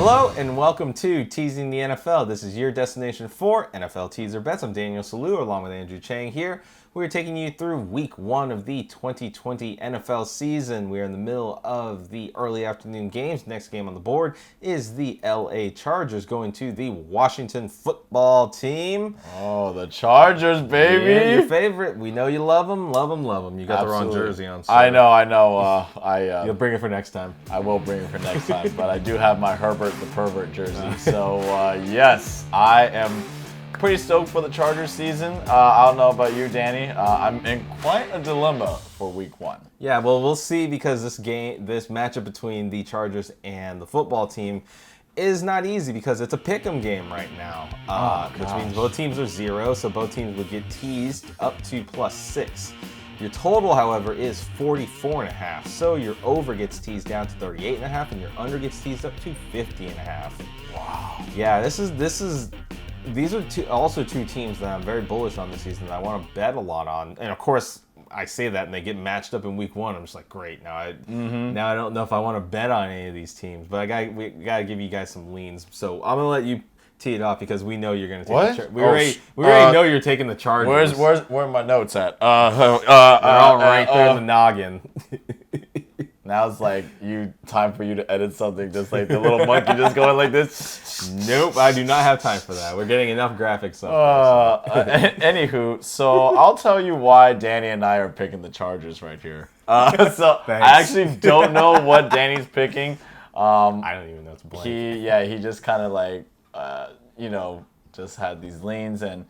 Hello and welcome to Teasing the NFL. This is your destination for NFL teaser bets. I'm Daniel Saludo along with Andrew Chang here. We're taking you through week 1 of the 2020 NFL season. We're in the middle of the early afternoon games. Next game on the board is the LA Chargers going to the Washington football team. Oh, the Chargers, baby. Yeah, your favorite. We know you love them, love them, love them. You got Absolutely. the wrong jersey on. So. I know. You'll bring it for next time. I will bring it for next time, but I do have my Herbert the Pervert jersey. So, yes, I am pretty stoked for the Chargers season. I don't know about you, Danny. I'm in quite a dilemma for week 1. Yeah, well, we'll see because this matchup between the Chargers and the football team is not easy because it's a pick'em game right now, which means both teams are 0, so both teams would get teased up to +6. Your total, however, is 44.5, so your over gets teased down to 38.5, and your under gets teased up to 50.5. Wow. Yeah, these are also two teams that I'm very bullish on this season that I want to bet a lot on. And of course, I say that and they get matched up in week 1. I'm just like, great. Now I don't know if I want to bet on any of these teams, but we gotta give you guys some leans. So I'm gonna let you tee it off because we know you're gonna take the Chargers. We already know you're taking the Chargers. Where are my notes at? They're all right there in the noggin. Now it's like time for you to edit something, just like the little monkey just going like this. Nope, I do not have time for that. We're getting enough graphics up. Anywho, so I'll tell you why Danny and I are picking the Chargers right here. So I actually don't know what Danny's picking. I don't even know it's blank. He just kind of like, just had these leans and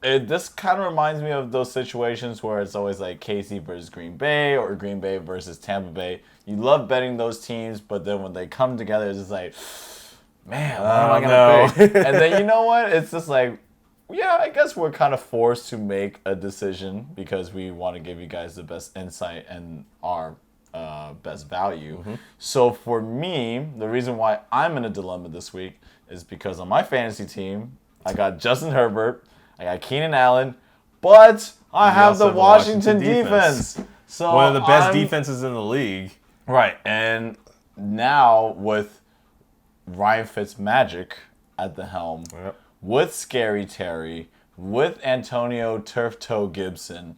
this kind of reminds me of those situations where it's always like KC versus Green Bay or Green Bay versus Tampa Bay. You love betting those teams, but then when they come together, it's just like, man, what am I going to pick? And then you know what? It's just like, yeah, I guess we're kind of forced to make a decision because we want to give you guys the best insight and our best value. Mm-hmm. So for me, the reason why I'm in a dilemma this week is because on my fantasy team, I got Justin Herbert, I got Keenan Allen, but I have the Washington defense. So one of the best defenses in the league. Right. And now with Ryan Fitzmagic at the helm, with Scary Terry, with Antonio Turf Toe Gibson,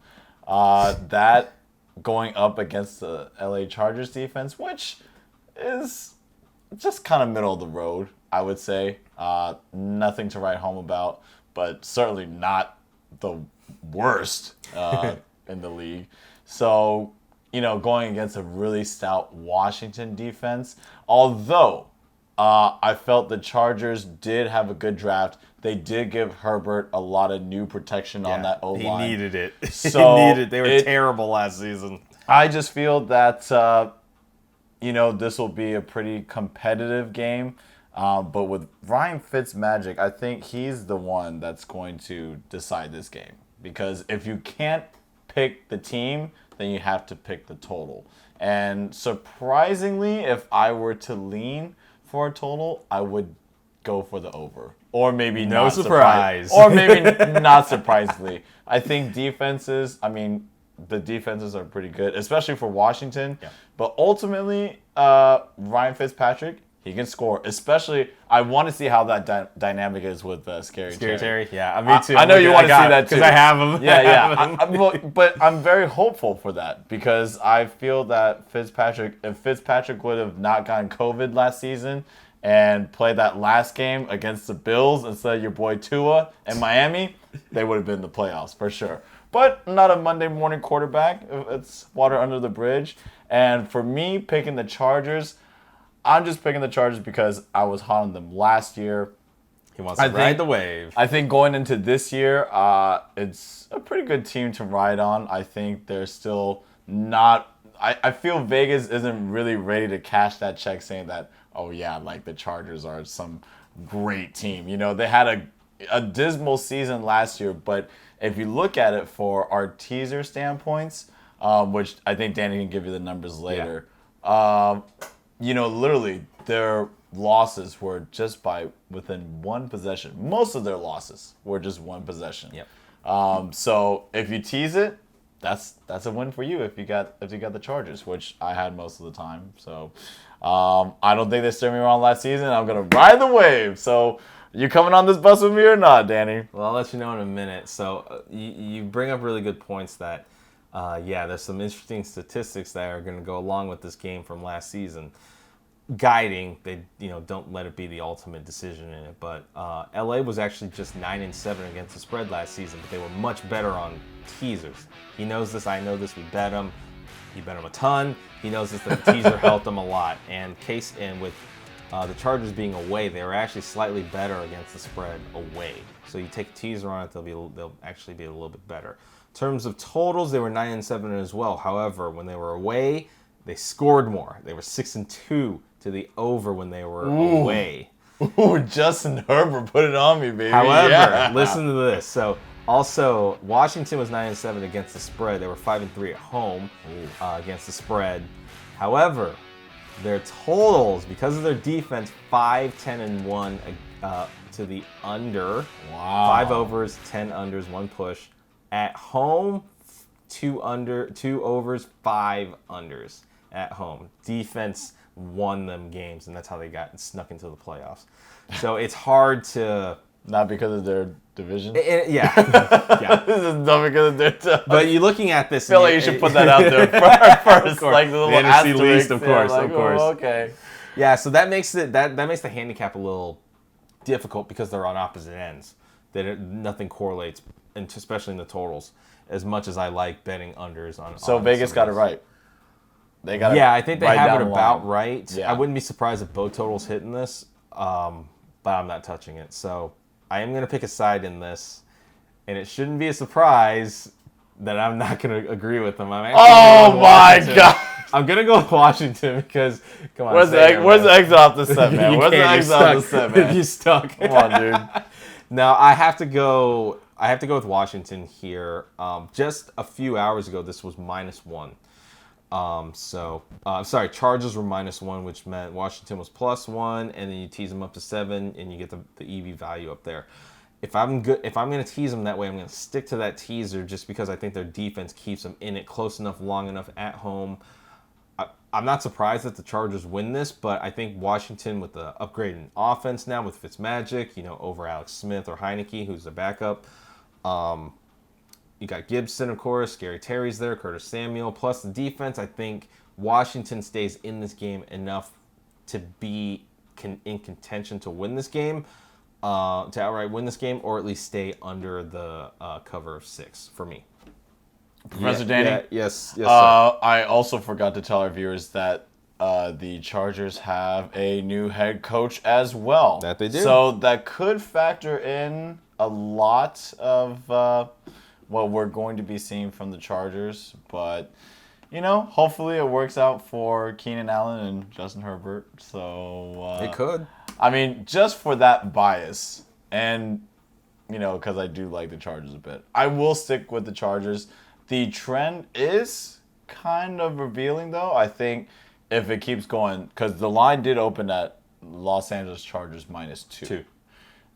that going up against the LA Chargers defense, which is just kind of middle of the road, I would say. Nothing to write home about, but certainly not the worst in the league. So, going against a really stout Washington defense, although I felt the Chargers did have a good draft. They did give Herbert a lot of new protection on that O-line. He needed it. So he needed it. They were terrible last season. I just feel that, this will be a pretty competitive game. But with Ryan Fitzmagic, I think he's the one that's going to decide this game. Because if you can't pick the team, then you have to pick the total. And surprisingly, if I were to lean for a total, I would go for the over. Or maybe no not surprise. Or maybe not surprisingly. I think the defenses are pretty good, especially for Washington. Yeah. But ultimately, Ryan Fitzpatrick, he can score. Especially, I want to see how that dynamic is with Scary Terry. Yeah, me too. I know you want to see that too. Because I have him. Yeah. But I'm very hopeful for that because I feel that if Fitzpatrick would have not gotten COVID last season and played that last game against the Bills instead of your boy Tua in Miami, they would have been in the playoffs for sure. But not a Monday morning quarterback. It's water under the bridge. And for me, picking the Chargers, I'm just picking the Chargers because I was hot on them last year. He wants to ride the wave. I think going into this year, it's a pretty good team to ride on. I think they're still not... I feel Vegas isn't really ready to cash that check saying that, oh yeah, like the Chargers are some great team. They had a dismal season last year, but if you look at it for our teaser standpoints, which I think Danny can give you the numbers later, literally their losses were just by within one possession. Most of their losses were just one possession. Yep. So if you tease it, that's a win for you if you got the Chargers, which I had most of the time. So I don't think they steered me wrong last season. I'm going to ride the wave. So you coming on this bus with me or not, Danny? Well, I'll let you know in a minute. So you bring up really good points that, there's some interesting statistics that are going to go along with this game from last season. Guiding, they don't let it be the ultimate decision in it. But LA was actually just 9-7 against the spread last season, but they were much better on teasers. He knows this. I know this. We bet him. He bet him a ton. He knows this. That the teaser helped him a lot. And with the Chargers being away, they were actually slightly better against the spread away. So you take a teaser on it, they'll actually be a little bit better. In terms of totals, they were 9-7 as well. However, when they were away, they scored more. They were 6-2 to the over when they were away. Ooh, Justin Herbert put it on me, baby. However, listen to this. So also, Washington was 9-7 against the spread. They were 5-3 at home against the spread. However, their totals, because of their defense, 5-10-1 to the under. Wow. 5 overs, 10 unders, 1 push. At home, 2 overs, 5 unders at home. Defense won them games, and that's how they got snuck into the playoffs. So it's hard to... Not because of their division? Yeah. This is not because of their... But you're looking at this... I feel like you should put that out there first. Like the little NFC least, of course. Oh, okay. Yeah, so that makes that makes the handicap a little difficult because they're on opposite ends. Nothing correlates, and especially in the totals, as much as I like betting unders on. So Vegas got it right. They got it. Yeah, I think they right have down it the about line. right. Yeah. I wouldn't be surprised if both totals hitting this, but I'm not touching it. So I am going to pick a side in this, and it shouldn't be a surprise that I'm not going to agree with them. Oh my God! I'm going to go with Washington because, come on. Where's the exit off the set, man? Where's the exit off the set, man? You're stuck. Come on, dude. Now I have to go with Washington here. Just a few hours ago, this was -1. Chargers were -1, which meant Washington was +1, and then you tease them up to 7, and you get the EV value up there. If I'm going to tease them that way, I'm going to stick to that teaser just because I think their defense keeps them in it close enough, long enough at home. I'm not surprised that the Chargers win this, but I think Washington with the upgrade in offense now with Fitzmagic, over Alex Smith or Heineke, who's the backup. You got Gibson, of course. Scary Terry's there. Curtis Samuel. Plus the defense, I think Washington stays in this game enough to be in contention to win this game, to outright win this game, or at least stay under the cover of 6 for me. Professor Danny? Yes, sir. I also forgot to tell our viewers that the Chargers have a new head coach as well. That they do. So that could factor in a lot of what we're going to be seeing from the Chargers. But, hopefully it works out for Keenan Allen and Justin Herbert. So it could. I mean, just for that bias, and, because I do like the Chargers a bit, I will stick with the Chargers. The trend is kind of revealing, though. I think if it keeps going, because the line did open at Los Angeles Chargers -2.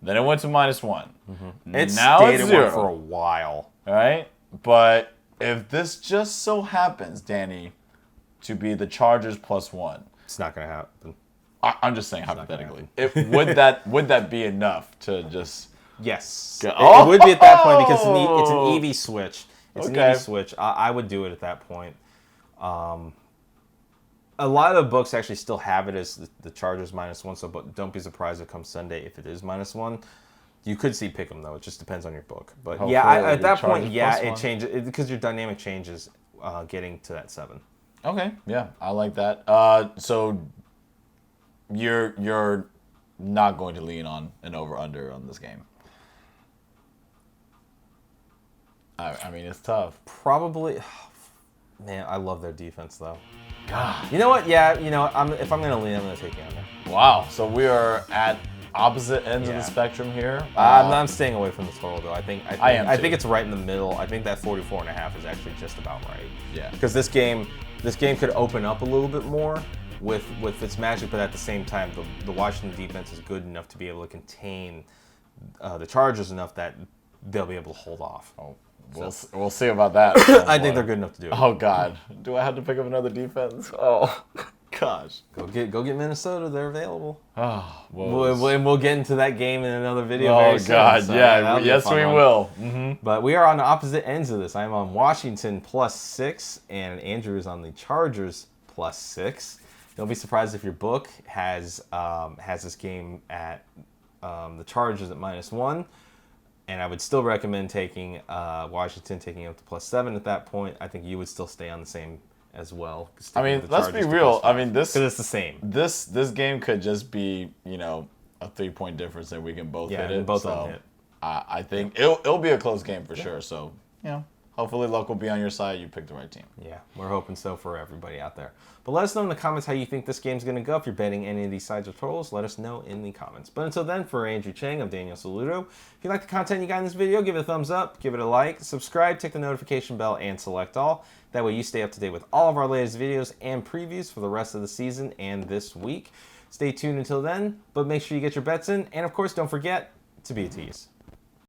Then it went to -1. Mm-hmm. It now stayed it's at 0 1 for a while. All right? But if this just so happens, Danny, to be the Chargers +1. It's not going to happen. I'm just saying hypothetically. Would that be enough to just... Yes. It would be at that point because it's an EV switch. It's okay. an EV switch. I would do it at that point. A lot of the books actually still have it as the Chargers -1, so but don't be surprised if it comes Sunday if it is -1. You could see pick 'em though. It just depends on your book. But hopefully at that point, Chargers it changes because your dynamic changes getting to that 7. Okay, yeah, I like that. So you're not going to lean on an over/under on this game. I mean, it's tough. Probably, man. I love their defense though. God. You know what? Yeah. If I'm gonna lean, I'm gonna take the under. Wow. So we are at opposite ends of the spectrum here. I'm staying away from the total though. I think it's right in the middle. I think that 44.5 is actually just about right. Yeah. Because this game could open up a little bit more with Fitzmagic, but at the same time, the Washington defense is good enough to be able to contain the Chargers enough that they'll be able to hold off. Oh. We'll see about that. I think they're good enough to do it. Oh, God. Do I have to pick up another defense? Oh, gosh. Go get Minnesota. They're available. Oh, We'll get into that game in another video. Oh very soon, God, so yeah, yes we will. But we are on the opposite ends of this. I'm on Washington +6, and Andrew is on the Chargers +6. Don't be surprised if your book has this game at the Chargers at -1. And I would still recommend taking Washington, taking up to +7 at that point. I think you would still stay on the same as well. I mean, let's be real. I mean, because it's the same. This game could just be, you know, a 3-point difference and we can both hit it. Both of them hit. I think it'll be a close game for sure. So, you know, hopefully luck will be on your side. You picked the right team. Yeah, we're hoping so for everybody out there. But let us know in the comments how you think this game's going to go. If you're betting any of these sides or totals, let us know in the comments. But until then, for Andrew Chang, I'm Daniel Saludo. If you like the content you got in this video, give it a thumbs up, give it a like, subscribe, tick the notification bell, and select all. That way you stay up to date with all of our latest videos and previews for the rest of the season and this week. Stay tuned until then, but make sure you get your bets in. And of course, don't forget to be a tease.